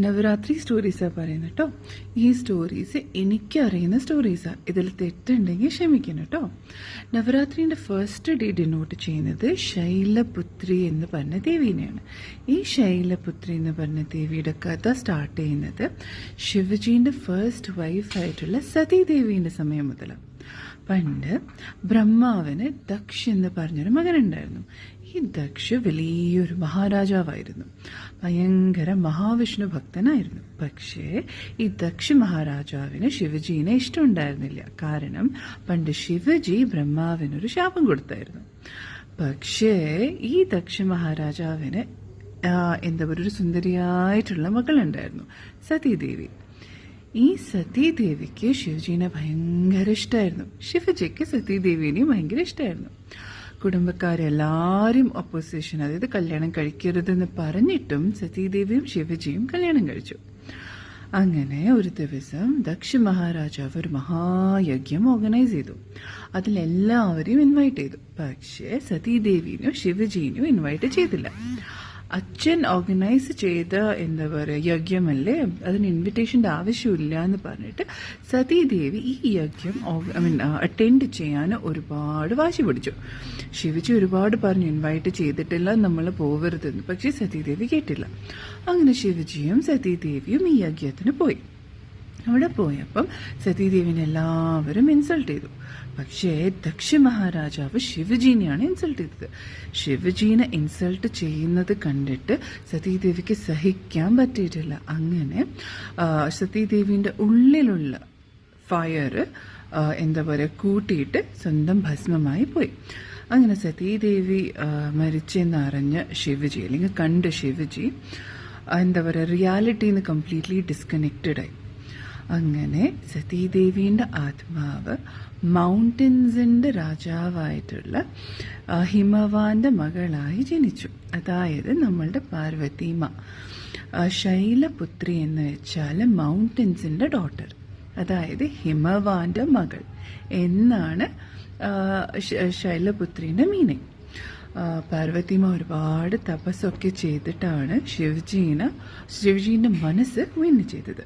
നവരാത്രി സ്റ്റോറീസാണ് പറയുന്നത് കേട്ടോ. ഈ സ്റ്റോറീസ് എനിക്കറിയുന്ന സ്റ്റോറീസാണ്. ഇതിൽ തെറ്റുണ്ടെങ്കിൽ ക്ഷമിക്കണം കേട്ടോ. നവരാത്രിൻ്റെ ഫസ്റ്റ് ഡേ ഡിനോട്ട് ചെയ്യുന്നത് ശൈലപുത്രി എന്ന് പറഞ്ഞ ദേവീനെയാണ്. ഈ ശൈലപുത്രി എന്ന് പറഞ്ഞ ദേവിയുടെ കഥ സ്റ്റാർട്ട് ചെയ്യുന്നത് ശിവജീൻ്റെ ഫസ്റ്റ് വൈഫായിട്ടുള്ള സതീദേവീൻ്റെ സമയം മുതലാണ്. പണ്ട് ബ്രഹ്മാവിന് ദക്ഷ് എന്ന് പറഞ്ഞൊരു മകനുണ്ടായിരുന്നു. ഈ ദക്ഷ് വലിയൊരു മഹാരാജാവായിരുന്നു. ഭയങ്കര മഹാവിഷ്ണു ഭക്തനായിരുന്നു. പക്ഷേ ഈ ദക്ഷ മഹാരാജാവിന് ശിവജീനെ ഇഷ്ടമുണ്ടായിരുന്നില്ല. കാരണം പണ്ട് ശിവജി ബ്രഹ്മാവിനൊരു ശാപം കൊടുത്തായിരുന്നു. പക്ഷേ ഈ ദക്ഷ മഹാരാജാവിന് ഒരു സുന്ദരിയായിട്ടുള്ള മകളുണ്ടായിരുന്നു, സതീദേവി. ഈ സതീദേവിക്ക് ശിവജീനെ ഭയങ്കര ഇഷ്ടമായിരുന്നു. ശിവജിക്ക് സതീദേവിനെയും ഭയങ്കര ഇഷ്ടമായിരുന്നു. കുടുംബക്കാരെല്ലാവരും ഒപ്പോസിഷൻ, അതായത് കല്യാണം കഴിക്കരുതെന്ന് പറഞ്ഞിട്ടും സതീദേവിയും ശിവജിയും കല്യാണം കഴിച്ചു. അങ്ങനെ ഒരു ദിവസം ദക്ഷ മഹാരാജാവ് ഒരു മഹായജ്ഞം ഓർഗനൈസ് ചെയ്തു. അതിലെല്ലാവരെയും ഇൻവൈറ്റ് ചെയ്തു. പക്ഷേ സതീദേവിനും ശിവജിനും ഇൻവൈറ്റ് ചെയ്തില്ല. അച്ഛൻ ഓർഗനൈസ് ചെയ്ത യജ്ഞമല്ലേ, അതിന് ഇൻവിറ്റേഷൻ്റെ ആവശ്യമില്ല എന്ന് പറഞ്ഞിട്ട് സതീദേവി ഈ യജ്ഞം അറ്റൻഡ് ചെയ്യാൻ ഒരുപാട് വാശി പിടിച്ചു. ശിവജി ഒരുപാട് പറഞ്ഞു ഇൻവൈറ്റ് ചെയ്തിട്ടില്ല, നമ്മൾ പോവരുതെന്ന്. പക്ഷേ സതീദേവി കേട്ടില്ല. അങ്ങനെ ശിവജിയും സതീദേവിയും ഈ യജ്ഞത്തിന് പോയി. അവിടെ പോയപ്പം സതീദേവിനെ എല്ലാവരും ഇൻസൾട്ട് ചെയ്തു. പക്ഷേ ദക്ഷ മഹാരാജാവ് ശിവജീനെയാണ് ഇൻസൾട്ട് ചെയ്തത്. ശിവജീനെ ഇൻസൾട്ട് ചെയ്യുന്നത് കണ്ടിട്ട് സതീദേവിക്ക് സഹിക്കാൻ പറ്റിയിട്ടില്ല. അങ്ങനെ സതീദേവിൻ്റെ ഉള്ളിലുള്ള ഫയർ കൂട്ടിയിട്ട് സ്വന്തം ഭസ്മമായി പോയി. അങ്ങനെ സതീദേവി മരിച്ചെന്നറിഞ്ഞ ശിവജി, അല്ലെങ്കിൽ കണ്ട ശിവജി റിയാലിറ്റിയിൽ നിന്ന് കംപ്ലീറ്റ്ലി ഡിസ്കണക്റ്റഡായി. അങ്ങനെ സതീദേവിൻ്റെ ആത്മാവ് മൗണ്ടൻസിൻ്റെ രാജാവായിട്ടുള്ള ഹിമവാന്റെ മകളായി ജനിച്ചു. അതായത് നമ്മളുടെ പാർവതിമ. ശൈലപുത്രി എന്ന് വെച്ചാൽ മൗണ്ടൻസിൻ്റെ ഡോട്ടർ, അതായത് ഹിമവാന്റെ മകൾ എന്നാണ് ശൈലപുത്രിൻ്റെ മീനിങ്. പാർവതിമ ഒരുപാട് തപസ്സൊക്കെ ചെയ്തിട്ടാണ് ശിവജീൻ്റെ മനസ്സ് വിൻ ചെയ്തത്.